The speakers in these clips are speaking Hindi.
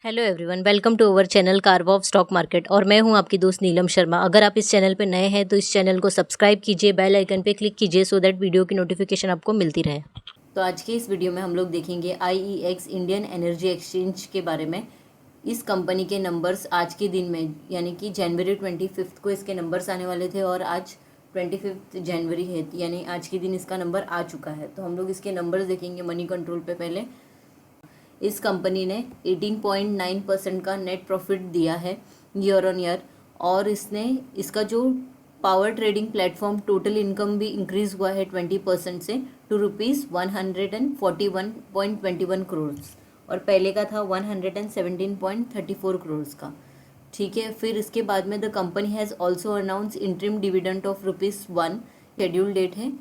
Hello everyone, welcome to our channel Karwa of stock market. और मैं हूं आपकी दोस्त नीलम शर्मा। अगर आप इस चैनल पे नए हैं तो इस चैनल को सब्सक्राइब कीजिए, बेल आइकन पे क्लिक कीजिए सो दैट वीडियो की नोटिफिकेशन आपको मिलती रहे। तो आज के इस वीडियो में हम लोग देखेंगे IEX इंडियन एनर्जी एक्सचेंज के बारे में। इस कंपनी के नंबर्स आज के दिन में यानी कि जनवरी 25 को इसके नंबर्स आने वाले थे और आज 25 जनवरी है, यानी आज के दिन इसका नंबर आ चुका है। तो हम लोग इसके नंबर्स देखेंगे मनी कंट्रोल पे। पहले इस कंपनी ने 18.9% का नेट प्रॉफिट दिया है ईयर ऑन ईयर, और इसका जो power trading platform total income भी इंक्रीज हुआ है 20% से टू ₹141.21 करोड़, और पहले का था 117.34 करोड़ का। ठीक है, फिर इसके बाद में the company has also announce interim dividend of ₹1। Schedule date है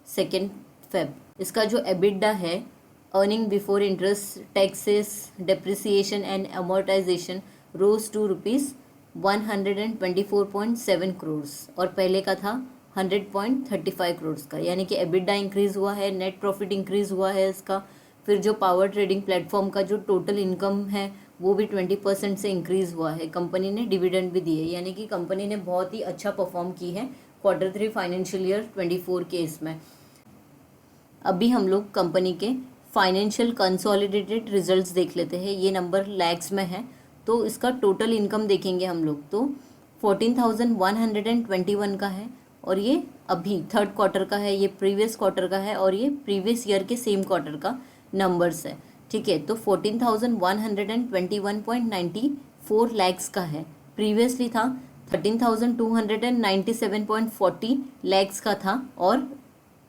2 फेब। इसका जो एबिडा है, earning before interest taxes depreciation and amortization, rose to ₹124.7 crore और पहले का था 100.35 करोड़ का, यानी कि एबिडा इंक्रीज हुआ है, नेट प्रॉफिट इंक्रीज हुआ है इसका। फिर जो पावर ट्रेडिंग प्लेटफॉर्म का जो टोटल इनकम है वो भी 20% से इंक्रीज हुआ है। कंपनी ने डिविडेंड भी दिए, यानी कि कंपनी ने बहुत ही अच्छा परफॉर्म की है Q3 फाइनेंशियल ईयर 24 के इसमें। अभी हम लोग कंपनी के फाइनेंशियल कंसोलिडेटेड रिजल्ट्स देख लेते हैं। ये नंबर लैक्स में है, तो इसका टोटल इनकम देखेंगे हम लोग तो 14,121 का है, और ये अभी थर्ड क्वार्टर का है, ये प्रीवियस क्वार्टर का है, और ये प्रीवियस ईयर के सेम क्वार्टर का नंबर्स है। ठीक है, तो 14,121.94 लैक्स का है। प्रीवियसली था 13,297.40 लैक्स का था, और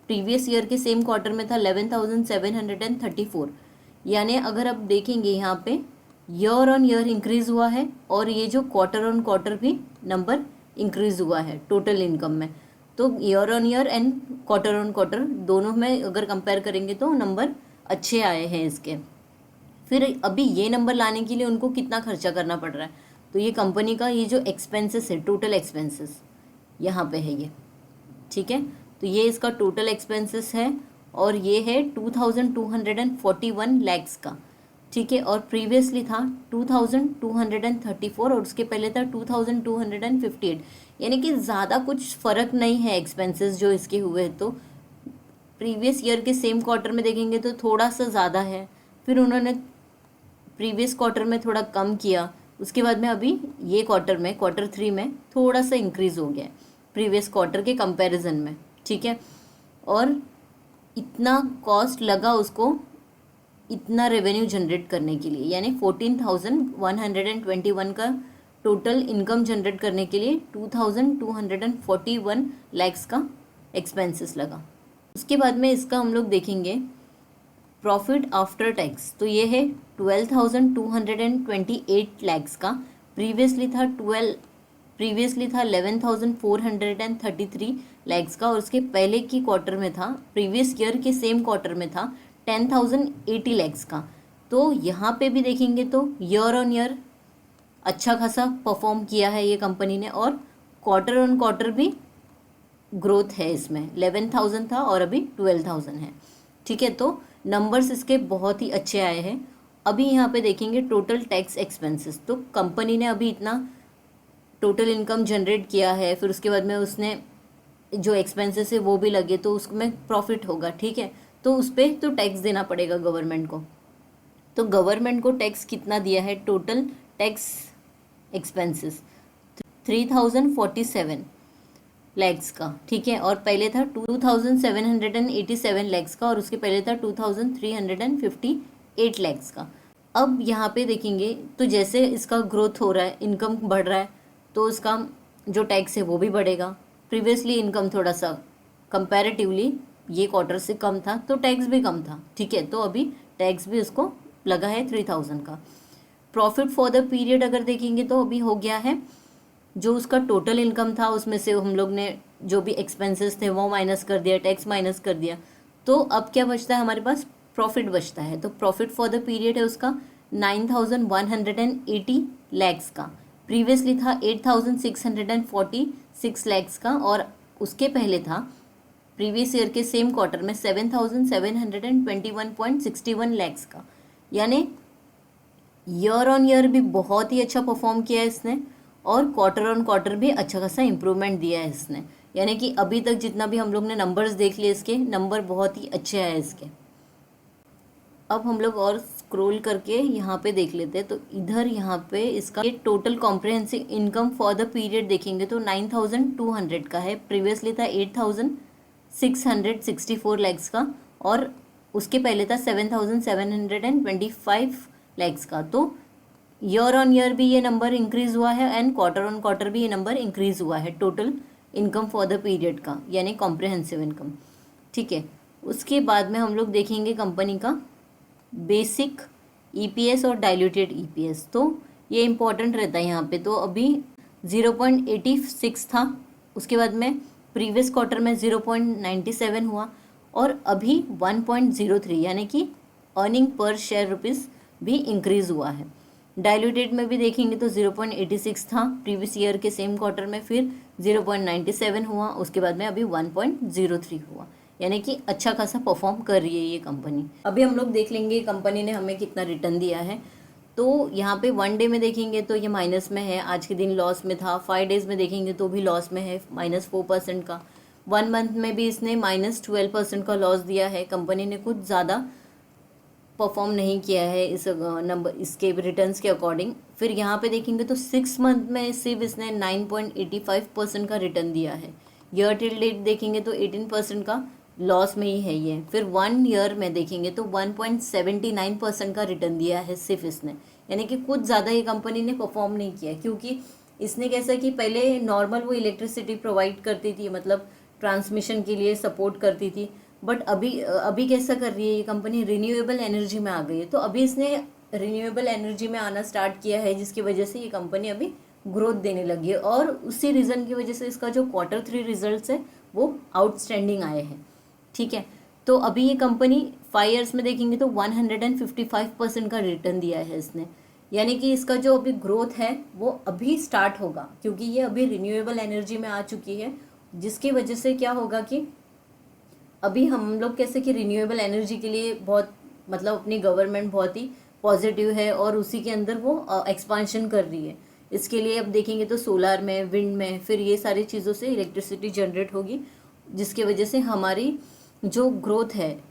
प्रीवियस ईयर के सेम क्वार्टर में था 11,734। यानी अगर आप देखेंगे यहाँ पे ईयर ऑन ईयर इंक्रीज हुआ है, और ये जो क्वार्टर ऑन क्वार्टर भी नंबर इंक्रीज हुआ है टोटल इनकम में। तो year on year and quarter on quarter दोनों में अगर कंपेयर करेंगे तो नंबर अच्छे आए हैं इसके। फिर अभी ये नंबर लाने के लिए उनको कितना खर्चा करना पड़ रहा है, तो ये कंपनी का ये जो एक्सपेंसेस है, टोटल एक्सपेंसेस यहाँ पे है ये। ठीक है, तो ये इसका टोटल एक्सपेंसेस है, और ये है 2,241 लैक्स का। ठीक है, और प्रीवियसली था 2,234, और उसके पहले था 2,258, यानी कि ज़्यादा कुछ फ़र्क नहीं है एक्सपेंसेस जो इसके हुए। तो प्रीवियस ईयर के सेम क्वार्टर में देखेंगे तो थोड़ा सा ज़्यादा है, फिर उन्होंने प्रीवियस क्वार्टर में थोड़ा कम किया, उसके बाद में अभी ये क्वार्टर में Q3 में थोड़ा सा इंक्रीज़ हो गया है प्रीवियस क्वार्टर के कंपैरिजन में। ठीक है, और इतना कॉस्ट लगा उसको इतना रेवेन्यू जनरेट करने के लिए, यानी 14,121 का टोटल इनकम जनरेट करने के लिए 2,241 लैक्स का एक्सपेंसेस लगा। उसके बाद में इसका हम लोग देखेंगे प्रॉफिट आफ्टर टैक्स, तो ये है 12,228 लैक्स का। प्रीवियसली था 11,433 लैक्स का, और उसके पहले की क्वार्टर में था, प्रीवियस ईयर के सेम क्वार्टर में था 10,080 लैक्स का। तो यहाँ पे भी देखेंगे तो ईयर ऑन ईयर अच्छा खासा परफॉर्म किया है ये कंपनी ने, और क्वार्टर ऑन क्वार्टर भी ग्रोथ है इसमें। 11,000 था और अभी 12,000 है। ठीक है, तो नंबर्स इसके बहुत ही अच्छे आए हैं। अभी यहाँ पे देखेंगे टोटल टैक्स एक्सपेंसेस, तो कंपनी ने अभी इतना टोटल इनकम जनरेट किया है, फिर उसके बाद में उसने जो एक्सपेंसेस है वो भी लगे, तो उसमें प्रॉफिट होगा। ठीक है, तो उस पर तो टैक्स देना पड़ेगा गवर्नमेंट को। तो गवर्नमेंट को टैक्स कितना दिया है, टोटल टैक्स एक्सपेंसेस 3,047 लैक्स का। ठीक है, और पहले था 2,787 लैक्स का, और उसके पहले था 2,358 लैक्स का। अब यहाँ पे देखेंगे तो जैसे इसका ग्रोथ हो रहा है, इनकम बढ़ रहा है, तो उसका जो टैक्स है वो भी बढ़ेगा। प्रीवियसली इनकम थोड़ा सा कंपैरेटिवली ये क्वार्टर से कम था, तो टैक्स भी कम था। ठीक है, तो अभी टैक्स भी उसको लगा है 3,000 का। प्रॉफिट फॉर द पीरियड अगर देखेंगे तो अभी हो गया है, जो उसका टोटल इनकम था उसमें से हम लोग ने जो भी एक्सपेंसेस थे वो माइनस कर दिया, टैक्स माइनस कर दिया, तो अब क्या बचता है हमारे पास, प्रॉफिट बचता है। तो प्रॉफिट फॉर द पीरियड है उसका 9,180 लैक्स का। प्रीवियसली था 8,646 लैक्स का, और उसके पहले था प्रीवियस ईयर के सेम क्वार्टर में 7,721.61 लैक्स का। यानी ईयर ऑन ईयर भी बहुत ही अच्छा परफॉर्म किया है इसने, और क्वार्टर ऑन क्वार्टर भी अच्छा खासा इम्प्रूवमेंट दिया है इसने। यानी कि अभी तक जितना भी हम लोग ने नंबर्स देख लिए, इसके नंबर बहुत ही अच्छे आए इसके। अब हम लोग और स्क्रॉल करके यहाँ पे देख लेते हैं, तो इधर यहाँ पे इसका ये total comprehensive income for the period देखेंगे तो 9,200 का है। प्रीवियसली था 8,664 लैक्स का, और उसके पहले था 7,725 लैक्स का। तो ईयर ऑन ईयर भी ये नंबर इंक्रीज हुआ है, एंड क्वार्टर ऑन क्वार्टर भी ये नंबर इंक्रीज हुआ है total income for the period का, यानी कॉम्प्रिहेंसिव इनकम। ठीक है, उसके बाद में हम लोग देखेंगे कंपनी का बेसिक ईपीएस और डाइल्यूटेड ईपीएस। तो ये इम्पॉर्टेंट रहता है यहाँ पे। तो अभी 0.86 था, उसके बाद में प्रीवियस क्वार्टर में 0.97 हुआ, और अभी 1.03, यानी कि अर्निंग पर शेयर रुपीज़ भी इंक्रीज़ हुआ है। डाइल्यूटेड में भी देखेंगे तो 0.86 था प्रीवियस ईयर के सेम क्वार्टर में, फिर 0.97 हुआ, उसके बाद में अभी 1.03 हुआ, यानी कि अच्छा खासा परफॉर्म कर रही है ये कंपनी। अभी हम लोग देख लेंगे कंपनी ने हमें कितना रिटर्न दिया है। तो यहाँ पे 1 डे में देखेंगे तो ये माइनस में है, आज के दिन लॉस में था। 5 डेज़ में देखेंगे तो भी लॉस में है, -4% का। 1 मंथ में भी इसने -12% का लॉस दिया है। कंपनी ने कुछ ज़्यादा परफॉर्म नहीं किया है इस नंबर इसके रिटर्न्स के अकॉर्डिंग। फिर यहाँ पे देखेंगे तो 6 मंथ में सिर्फ इसने 9.85% का रिटर्न दिया है। ईयर टिल डेट देखेंगे तो 18% का लॉस में ही है ये। फिर 1 ईयर में देखेंगे तो 1.79% का रिटर्न दिया है सिर्फ इसने, यानी कि कुछ ज़्यादा ये कंपनी ने परफॉर्म नहीं किया। क्योंकि इसने कैसा कि पहले नॉर्मल वो इलेक्ट्रिसिटी प्रोवाइड करती थी, मतलब ट्रांसमिशन के लिए सपोर्ट करती थी, बट अभी कैसा कर रही है ये कंपनी, रिन्यूएबल एनर्जी में आ गई है। तो अभी इसने रिन्यूएबल एनर्जी में आना स्टार्ट किया है, जिसकी वजह से ये कंपनी अभी ग्रोथ देने लगी है, और उसी रीज़न की वजह से इसका जो Q3 रिजल्ट्स है वो आउटस्टैंडिंग आए हैं। ठीक है, तो अभी ये कंपनी 5 ईयर्स में देखेंगे तो 155% का रिटर्न दिया है इसने, यानी कि इसका जो अभी ग्रोथ है वो अभी स्टार्ट होगा, क्योंकि ये अभी रिन्यूएबल एनर्जी में आ चुकी है, जिसकी वजह से क्या होगा कि अभी हम लोग कैसे कि रिन्यूएबल एनर्जी के लिए बहुत, मतलब अपनी गवर्नमेंट बहुत ही पॉजिटिव है, और उसी के अंदर वो एक्सपांशन कर रही है। इसके लिए अब देखेंगे तो सोलार में, विंड में, फिर ये सारी चीज़ों से इलेक्ट्रिसिटी जनरेट होगी, जिसकी वजह से हमारी जो ग्रोथ है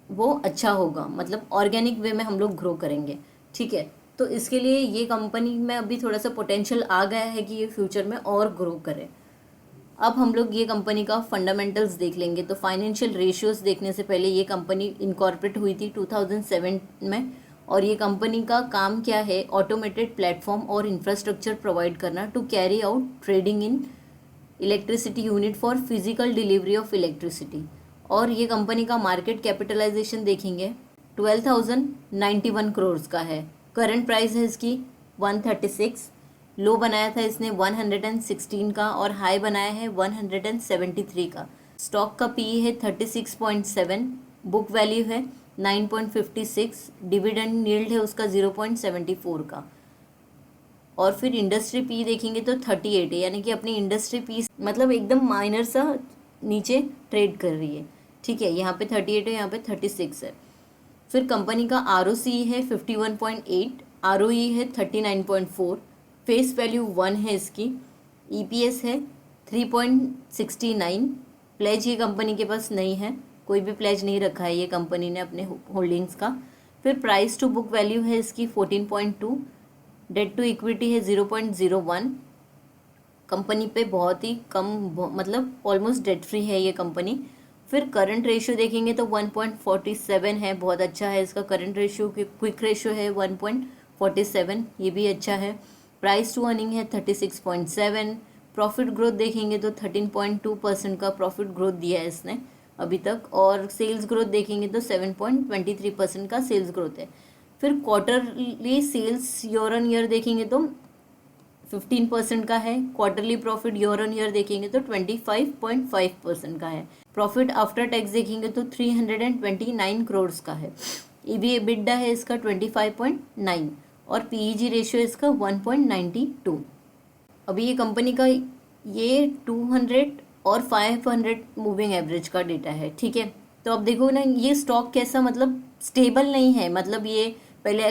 वो अच्छा होगा, मतलब ऑर्गेनिक वे में हम लोग ग्रो करेंगे। ठीक है, तो इसके लिए ये कंपनी में अभी थोड़ा सा पोटेंशियल आ गया है कि ये फ्यूचर में और ग्रो करे। अब हम लोग ये कंपनी का फंडामेंटल्स देख लेंगे। तो फाइनेंशियल रेशियोज देखने से पहले ये कंपनी इनकॉर्पोरेट हुई थी 2007 में, और ये कंपनी का काम क्या है, ऑटोमेटेड प्लेटफॉर्म और इंफ्रास्ट्रक्चर प्रोवाइड करना to carry out trading in electricity unit for physical delivery of electricity. और ये कंपनी का मार्केट कैपिटलाइजेशन देखेंगे 12,091 करोड़ का है। करंट प्राइस है इसकी 136, लो बनाया था इसने 116 का, और हाई बनाया है 173 का। स्टॉक का पी है 36.7, बुक वैल्यू है 9.56, डिविडेंड यील्ड है उसका 0.74 का। और फिर इंडस्ट्री पी देखेंगे तो 38 है, यानी कि अपनी इंडस्ट्री पी मतलब एकदम माइनर सा नीचे ट्रेड कर रही है। ठीक है, यहाँ पे 38 है, यहाँ पे 36 है। फिर कंपनी का ROC है 51.8, ROE है 39.4, फेस वैल्यू 1 है इसकी, EPS है 3.69। प्लेज ये कंपनी के पास नहीं है, कोई भी प्लेज नहीं रखा है ये कंपनी ने अपने होल्डिंग्स का। फिर प्राइस टू बुक वैल्यू है इसकी 14.2, डेट टू इक्विटी है 0.01। कंपनी पे बहुत ही कम, मतलब ऑलमोस्ट डेट फ्री है ये कंपनी। फिर करंट रेशियो देखेंगे तो 1.47 है, बहुत अच्छा है इसका करंट रेशियो। क्विक रेशियो है 1.47, ये भी अच्छा है। प्राइस टू अर्निंग है 36.7। प्रॉफिट ग्रोथ देखेंगे तो 13.2% का प्रॉफिट ग्रोथ दिया है इसने अभी तक, और सेल्स ग्रोथ देखेंगे तो 7.23% का सेल्स ग्रोथ है। फिर quarterly sales year on year देखेंगे तो 15% का है। Quarterly profit year on year देखेंगे तो 25.5% का है। प्रॉफिट आफ्टर टैक्स देखेंगे तो 329 करोड़ का है। EBITDA है इसका 25.9, और PEG रेशियो इसका 1.92। अभी ये कंपनी का ये 200 और 500 मूविंग एवरेज का डेटा है। ठीक है, तो अब देखो ना, ये स्टॉक कैसा, मतलब स्टेबल नहीं है, मतलब ये पहले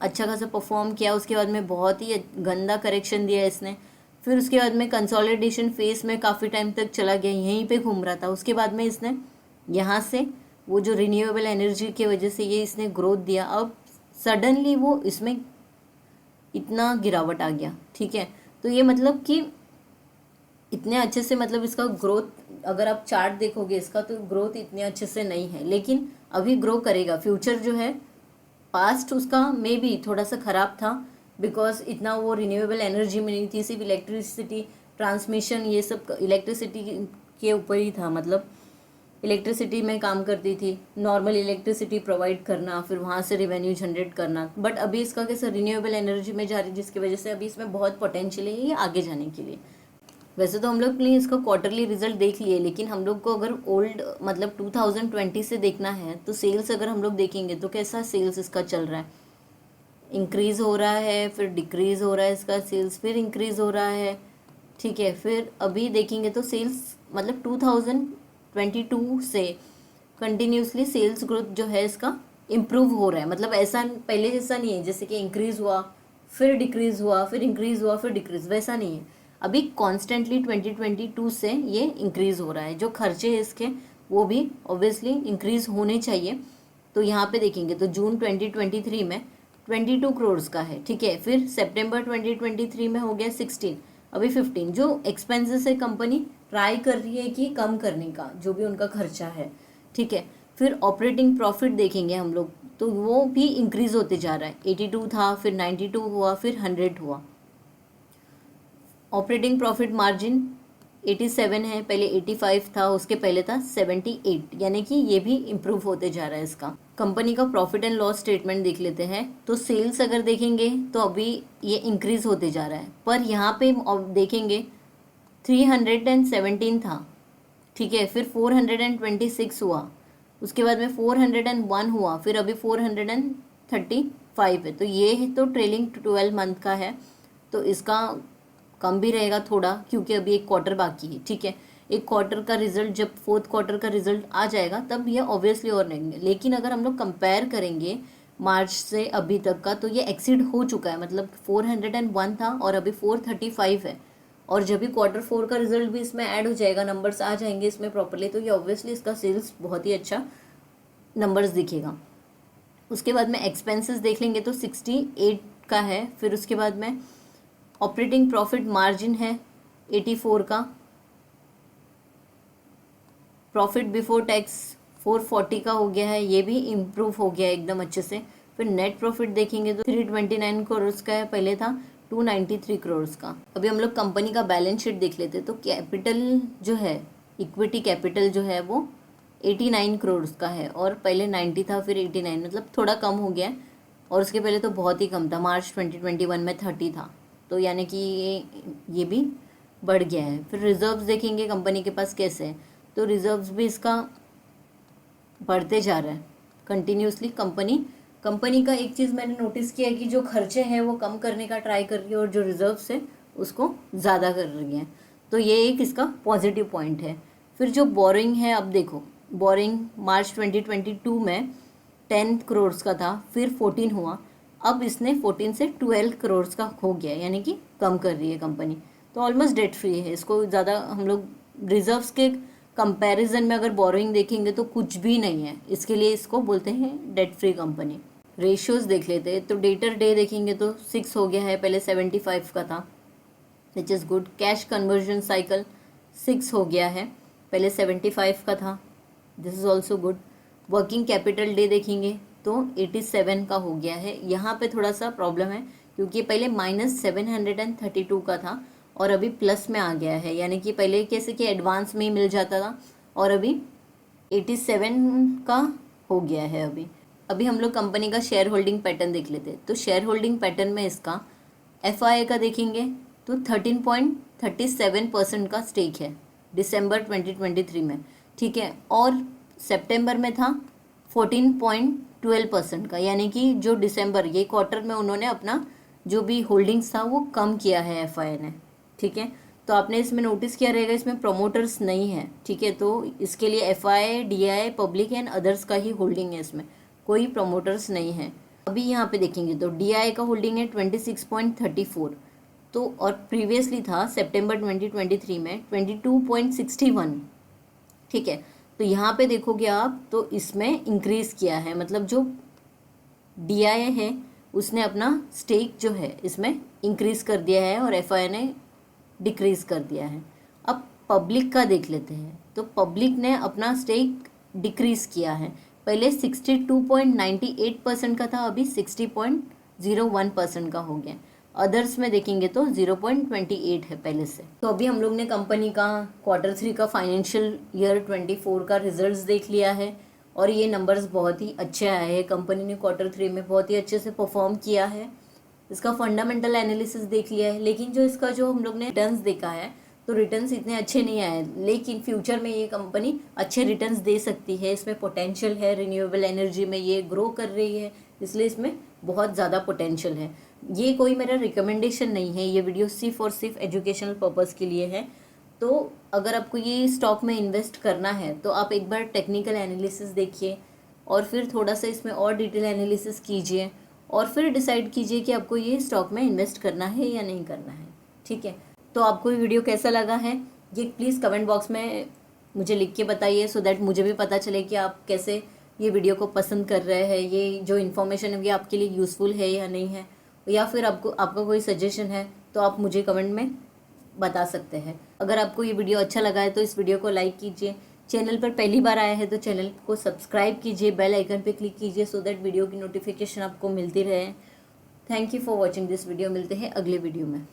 अच्छा खासा परफॉर्म किया, उसके बाद में बहुत ही गंदा करेक्शन दिया इसने, फिर उसके बाद में कंसोलिडेशन फेस में काफ़ी टाइम तक चला गया, यहीं पे घूम रहा था। उसके बाद में इसने यहाँ से वो जो रिन्यूएबल एनर्जी की वजह से ये इसने ग्रोथ दिया, अब सडनली वो इसमें इतना गिरावट आ गया। ठीक है, तो ये मतलब कि इतने अच्छे से मतलब इसका ग्रोथ, अगर आप चार्ट देखोगे इसका तो ग्रोथ इतने अच्छे से नहीं है, लेकिन अभी ग्रो करेगा। फ्यूचर जो है, पास्ट उसका मे बी थोड़ा सा ख़राब था, बिकॉज इतना वो रिन्यूएबल एनर्जी में नहीं थी, सिर्फ इलेक्ट्रिसिटी ट्रांसमिशन ये सब इलेक्ट्रिसिटी के ऊपर ही था, मतलब इलेक्ट्रिसिटी में काम करती थी, नॉर्मल इलेक्ट्रिसिटी प्रोवाइड करना, फिर वहाँ से रेवेन्यू जनरेट करना। बट अभी इसका कैसा रिन्यूएबल एनर्जी में जा रही है, जिसकी वजह से अभी इसमें बहुत पोटेंशियल है ये आगे जाने के लिए। वैसे तो हम लोग ने इसका क्वार्टरली रिजल्ट देख लिए, लेकिन हम लोग को अगर ओल्ड मतलब 2020 से देखना है तो सेल्स अगर हम लोग देखेंगे तो कैसा सेल्स इसका चल रहा है, इंक्रीज़ हो रहा है, फिर डिक्रीज़ हो रहा है इसका सेल्स, फिर इंक्रीज़ हो रहा है। ठीक है, फिर अभी देखेंगे तो सेल्स मतलब 2022 से कंटिन्यूसली सेल्स ग्रोथ जो है इसका इम्प्रूव हो रहा है। मतलब ऐसा पहले जैसा नहीं है जैसे कि इंक्रीज़ हुआ फिर डिक्रीज़ हुआ फिर इंक्रीज़ हुआ फिर डिक्रीज़, वैसा नहीं है। अभी कॉन्स्टेंटली 2022 से ये इंक्रीज़ हो रहा है। जो खर्चे हैं इसके वो भी ऑब्वियसली इंक्रीज़ होने चाहिए। तो यहाँ पे देखेंगे तो जून 2023 में 22 करोड़ का है। ठीक है, फिर सितंबर 2023 में हो गया 16, अभी 15। जो एक्सपेंसेस है कंपनी ट्राई कर रही है कि कम करने का, जो भी उनका खर्चा है। ठीक है, फिर ऑपरेटिंग प्रॉफिट देखेंगे हम लोग तो वो भी इंक्रीज़ होते जा रहा है। 82 था, फिर 92 हुआ, फिर 100 हुआ। ऑपरेटिंग प्रॉफिट मार्जिन 87 है, पहले 85 था, उसके पहले था 78, यानी कि ये भी इम्प्रूव होते जा रहा है इसका। कंपनी का प्रॉफिट एंड लॉस स्टेटमेंट देख लेते हैं तो सेल्स अगर देखेंगे तो अभी ये इंक्रीज होते जा रहा है, पर यहाँ पे देखेंगे 317 था। ठीक है, फिर 426 हुआ, उसके बाद में 401 हुआ, फिर अभी 435 है। तो ये है तो ट्रेलिंग 12 मंथ का है, तो इसका कम भी रहेगा थोड़ा, क्योंकि अभी एक क्वार्टर बाकी है। ठीक है, एक क्वार्टर का रिजल्ट जब फोर्थ क्वार्टर का रिजल्ट आ जाएगा तब ये ऑब्वियसली और रहेंगे। लेकिन अगर हम लोग कंपेयर करेंगे मार्च से अभी तक का तो ये एक्सीड हो चुका है, मतलब 401 था और अभी 435 है। और जब भी क्वार्टर 4 का रिजल्ट भी इसमें ऐड हो जाएगा, नंबर्स आ जाएंगे इसमें प्रॉपरली, तो ये ऑब्वियसली इसका सेल्स बहुत ही अच्छा नंबर्स दिखेगा। उसके बाद में एक्सपेंसेस देख लेंगे तो 68 का है, फिर उसके बाद में ऑपरेटिंग प्रॉफिट मार्जिन है 84 का, प्रॉफिट बिफोर टैक्स 440 का हो गया है, ये भी इम्प्रूव हो गया है एकदम अच्छे से। फिर नेट प्रॉफिट देखेंगे तो 329 करोड़ का है, पहले था 293 करोड़ का। अभी हम लोग कंपनी का बैलेंस शीट देख लेते तो कैपिटल जो है, इक्विटी कैपिटल जो है वो 89 करोड़ का है, और पहले 90 था फिर 89, मतलब थोड़ा कम हो गया है। और उसके पहले तो बहुत ही कम था, मार्च 2021 में 30 था, तो यानी कि ये भी बढ़ गया है। फिर रिजर्व्स देखेंगे कंपनी के पास कैसे है, तो रिजर्व्स भी इसका बढ़ते जा रहा है कंटिन्यूसली। कंपनी का एक चीज़ मैंने नोटिस किया है कि जो खर्चे हैं वो कम करने का ट्राई कर रही है और जो रिजर्व्स है उसको ज़्यादा कर रही है, तो ये एक इसका पॉजिटिव पॉइंट है। फिर जो बोरिंग है, अब देखो बोरिंग मार्च 2022 में 10 करोड़ का था, फिर 14 हुआ, अब इसने 14 से 12 करोड़ का हो गया, यानी कि कम कर रही है कंपनी, तो ऑलमोस्ट डेट फ्री है। इसको ज़्यादा हम लोग रिजर्व्स के कंपैरिजन में अगर बोरोइंग देखेंगे तो कुछ भी नहीं है, इसके लिए इसको बोलते हैं डेट फ्री कंपनी। रेशियोज देख लेते हैं तो डेटर डे देखेंगे तो 6 हो गया है, पहले 75 का था, which is good. Cash conversion cycle 6 हो गया है, पहले 75 का था, this is also good. Working capital day देखेंगे तो 87 का हो गया है। यहाँ पे थोड़ा सा प्रॉब्लम है क्योंकि पहले -732 का था और अभी प्लस में आ गया है, यानी कि पहले कैसे कि एडवांस में ही मिल जाता था और अभी 87 का हो गया है। अभी हम लोग कंपनी का शेयर होल्डिंग पैटर्न देख लेते हैं तो शेयर होल्डिंग पैटर्न में इसका FII का देखेंगे तो 13.37% का स्टेक है दिसंबर 2023 में। ठीक है, और सितंबर में था 14.12% का, यानी कि जो दिसंबर ये क्वार्टर में उन्होंने अपना जो भी होल्डिंग्स था वो कम किया है FII ने। ठीक है, तो आपने इसमें नोटिस किया रहेगा इसमें प्रमोटर्स नहीं है। ठीक है, तो इसके लिए FII, DII, public and others का ही होल्डिंग है, इसमें कोई प्रमोटर्स नहीं है। अभी यहाँ पे देखेंगे तो DII का होल्डिंग है 26.34, तो और प्रीवियसली था सितंबर 2023 में 22.61। ठीक है, तो यहाँ पे देखोगे आप तो इसमें इंक्रीज़ किया है, मतलब जो DII है उसने अपना स्टेक जो है इसमें इंक्रीज़ कर दिया है और FII ने डिक्रीज़ कर दिया है। अब पब्लिक का देख लेते हैं, तो पब्लिक ने अपना स्टेक डिक्रीज़ किया है, पहले 62.98% का था, अभी 60.01% का हो गया। अदर्स में देखेंगे तो 0.28 है पहले से। तो अभी हम लोग ने कंपनी का Q3 का फाइनेंशियल ईयर 24 का रिजल्ट्स देख लिया है और ये नंबर्स बहुत ही अच्छे आए हैं। कंपनी ने Q3 में बहुत ही अच्छे से परफॉर्म किया है, इसका फंडामेंटल एनालिसिस देख लिया है, लेकिन जो इसका जो हम लोग ने रिटर्न्स देखा है तो रिटर्न्स इतने अच्छे नहीं आए, लेकिन फ्यूचर में ये कंपनी अच्छे रिटर्न्स दे सकती है, इसमें पोटेंशियल है, रिन्यूएबल एनर्जी में ये ग्रो कर रही है, इसलिए इसमें बहुत ज़्यादा पोटेंशियल है। ये कोई मेरा रिकमेंडेशन नहीं है, ये वीडियो सिर्फ और सिर्फ एजुकेशनल पर्पज़ के लिए है। तो अगर आपको ये स्टॉक में इन्वेस्ट करना है तो आप एक बार टेक्निकल एनालिसिस देखिए और फिर थोड़ा सा इसमें और डिटेल एनालिसिस कीजिए और फिर डिसाइड कीजिए कि आपको ये स्टॉक में इन्वेस्ट करना है या नहीं करना है। ठीक है, तो आपको ये वीडियो कैसा लगा है ये प्लीज़ कमेंट बॉक्स में मुझे लिख के बताइए, सो दैट मुझे भी पता चले कि आप कैसे ये वीडियो को पसंद कर रहे हैं, ये जो इन्फॉर्मेशन है ये आपके लिए यूज़फुल है या नहीं है, या फिर आपका कोई सजेशन है तो आप मुझे कमेंट में बता सकते हैं। अगर आपको ये वीडियो अच्छा लगा है तो इस वीडियो को लाइक कीजिए, चैनल पर पहली बार आया है तो चैनल को सब्सक्राइब कीजिए, बेल आइकन पे क्लिक कीजिए सो दैट वीडियो की नोटिफिकेशन आपको मिलती रहे। Thank you for watching this video, मिलते हैं अगले वीडियो में।